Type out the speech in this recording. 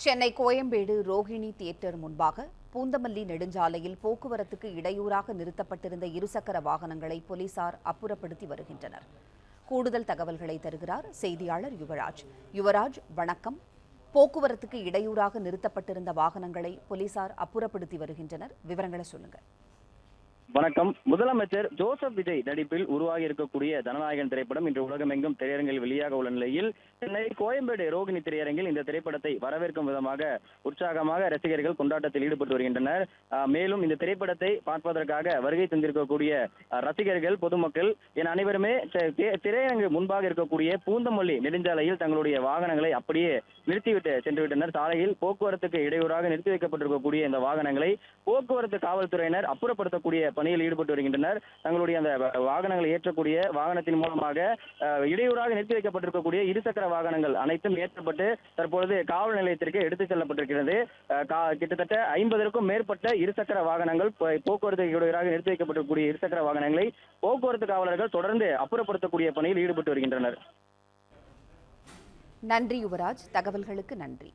Chennai Koyambedu Rohini theatre முன்பாக பூந்தமல்லி நெடுஞ்சாலையில் போக்குவரத்துக்கு இடையூறாக நிறுத்தப்பட்டிருந்த இருசக்கர வாகனங்களை போலீசார் அப்புறப்படுத்தி வருகின்றனர். கூடுதல் தகவல்களை தருகிறார் செய்தியாளர் யுவராஜ். யுவராஜ், வணக்கம். போக்குவரத்துக்கு இடையூறாக நிறுத்தப்பட்டிருந்த வாகனங்களை போலீசார் அப்புறப்படுத்தி வருகின்றனர். விவரங்களை சொல்லுங்க. வணக்கம். முதலமைச்சர் ஜோசப் விஜய் நடிப்பில் உருவாகி இருக்கக்கூடிய ஜனநாயகன் திரைப்படம் இன்று உலகமெங்கும் திரையரங்கில் வெளியாக உள்ள நிலையில் சென்னை கோயம்பேடு ரோகிணி திரையரங்கில் இந்த திரைப்படத்தை வரவேற்கும் விதமாக உற்சாகமாக ரசிகர்கள் கொண்டாட்டத்தில் ஈடுபட்டு வருகின்றனர். மேலும் இந்த திரைப்படத்தை பார்ப்பதற்காக வருகை தந்திருக்கக்கூடிய ரசிகர்கள், பொதுமக்கள் என அனைவருமே திரையரங்கு முன்பாக இருக்கக்கூடிய பூந்தமல்லி நெடுஞ்சாலையில் தங்களுடைய வாகனங்களை அப்படியே நிறுத்திவிட்டு சென்று விட்டனர். சாலையில் போக்குவரத்துக்கு இடையூறாக நிறுத்தி வைக்கப்பட்டிருக்கக்கூடிய இந்த வாகனங்களை போக்குவரத்து காவல்துறையினர் அப்புறப்படுத்தக்கூடிய பணியில் ஈடுபட்டு வருகின்றனர். தங்களுடைய அந்த வாகனங்களை ஏற்றக்கூடிய வாகனத்தின் மூலமாக இடையூறாக நிறுத்தி வைக்கப்பட்டிருக்கக்கூடிய இருசக்கர வாகனங்கள் அனைத்தும் ஏற்றப்பட்டு தற்பொழுது காவல் நிலையத்திற்கு எடுத்துச் செல்லப்பட்டிருக்கிறது. கிட்டத்தட்ட 50க்கும் மேற்பட்ட இருசக்கர வாகனங்கள் போக்குவரத்து இடையூறாக நிறுத்தி வைக்கப்பட்டிருக்கக்கூடிய இருசக்கர வாகனங்களை போக்குவரத்து காவலர்கள் தொடர்ந்து அப்புறப்படுத்தக்கூடிய பணியில் ஈடுபட்டு வருகின்றனர். நன்றி யுவராஜ், தகவல்களுக்கு நன்றி.